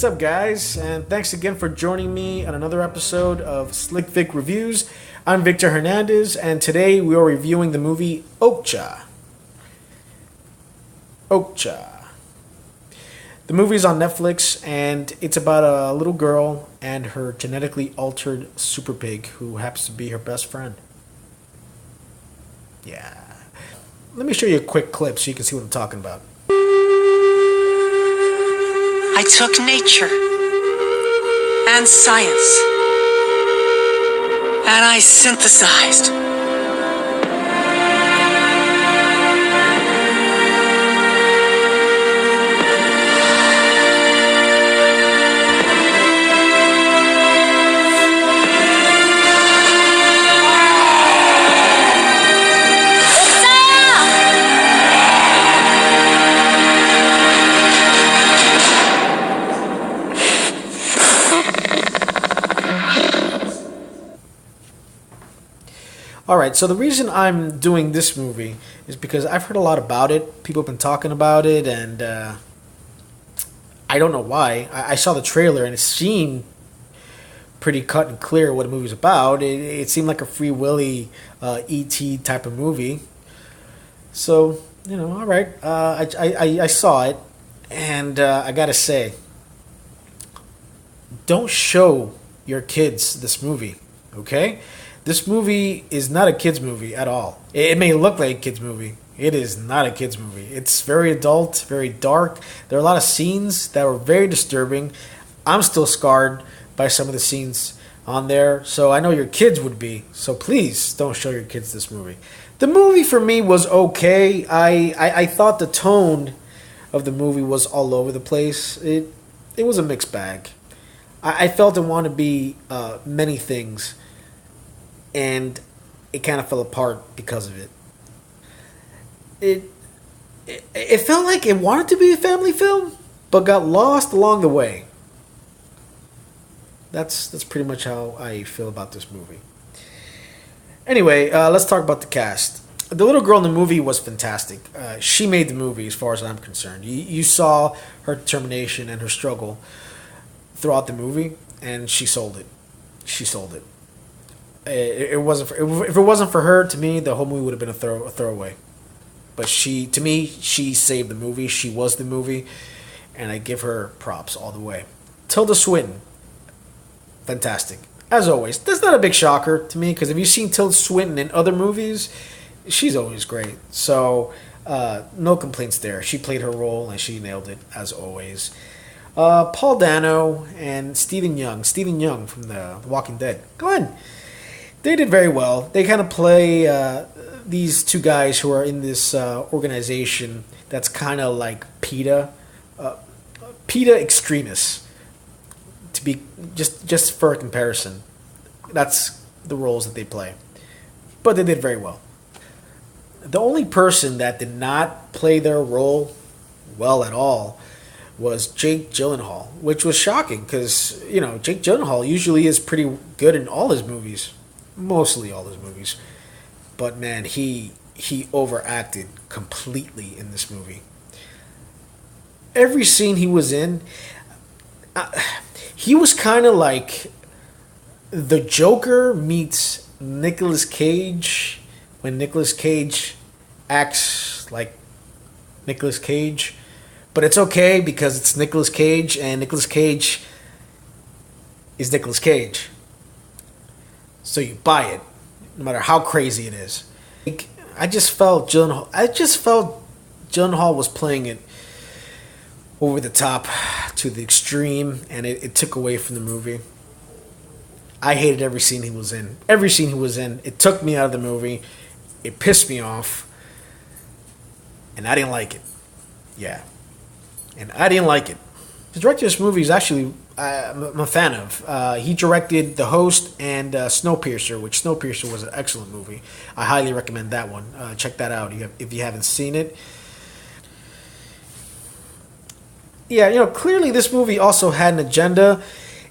up, guys? And thanks again for joining me on another episode of Slick Vic Reviews. I'm Victor Hernandez, and today we are reviewing the movie Okja. Okja. The movie's on Netflix, and it's about a little girl and her genetically altered super pig who happens to be her best friend. Yeah. Let me show you a quick clip so you can see what I'm talking about. I took nature and science and I synthesized. Alright, so the reason I'm doing this movie is because I've heard a lot about it. People have been talking about it, and I don't know why. I saw the trailer, and it seemed pretty cut and clear what the movie's about. It seemed like a Free Willy E.T. type of movie. So, alright. I saw it, and I gotta say, don't show your kids this movie, okay? This movie is not a kid's movie at all. It may look like a kid's movie. It is not a kid's movie. It's very adult, very dark. There are a lot of scenes that were very disturbing. I'm still scarred by some of the scenes on there, so I know your kids would be. So please don't show your kids this movie. The movie for me was okay. I thought the tone of the movie was all over the place. It was a mixed bag. I felt it wanted to be many things, and it kind of fell apart because of it. It felt like it wanted to be a family film, but got lost along the way. That's pretty much how I feel about this movie. Anyway, let's talk about the cast. The little girl in the movie was fantastic. She made the movie, as far as I'm concerned. You saw her determination and her struggle throughout the movie, and she sold it. She sold it. It wasn't if it wasn't for her, to me, the whole movie would have been a throwaway. But to me, she saved the movie. She was the movie, and I give her props all the way. Tilda Swinton, fantastic as always. That's not a big shocker to me, because if you've seen Tilda Swinton in other movies, she's always great. So no complaints there. She played her role and she nailed it as always. Paul Dano and Stephen Young from The Walking Dead. Go ahead. They did very well. They kind of play these two guys who are in this organization that's kind of like PETA extremists. To be just for a comparison, that's the roles that they play. But they did very well. The only person that did not play their role well at all was Jake Gyllenhaal, which was shocking because Jake Gyllenhaal usually is pretty good in all his movies. Mostly all his movies. But man, he overacted completely in this movie. Every scene he was in, he was kind of like the Joker meets Nicolas Cage when Nicolas Cage acts like Nicolas Cage. But it's okay because it's Nicolas Cage, and Nicolas Cage is Nicolas Cage. So you buy it, no matter how crazy it is. I just felt Gyllenhaal was playing it over the top to the extreme, and it took away from the movie. I hated every scene he was in. Every scene he was in, it took me out of the movie. It pissed me off, and I didn't like it. Yeah, and I didn't like it. The director of this movie is actually I'm a fan of. He directed The Host and Snowpiercer, which Snowpiercer was an excellent movie. I highly recommend that one. Check that out if you haven't seen it. Yeah, clearly this movie also had an agenda.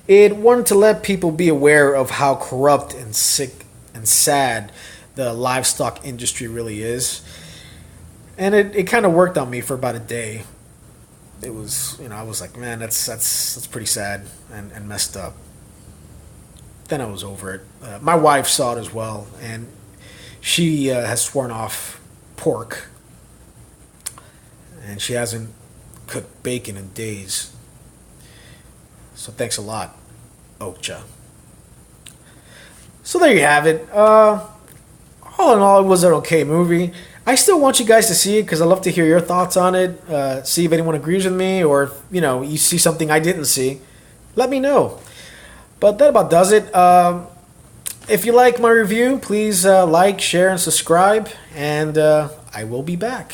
It wanted to let people be aware of how corrupt and sick and sad the livestock industry really is. And it kind of worked on me for about a day. it was, I was like, man, that's pretty sad and messed up. Then I was over it. My wife saw it as well, and she has sworn off pork, and she hasn't cooked bacon in days. So thanks a lot, Okja. So there you have it. All in all, it was an okay movie. I still want you guys to see it because I love to hear your thoughts on it. See if anyone agrees with me, or if, you see something I didn't see. Let me know. But that about does it. If you like my review, please like, share, and subscribe. And I will be back.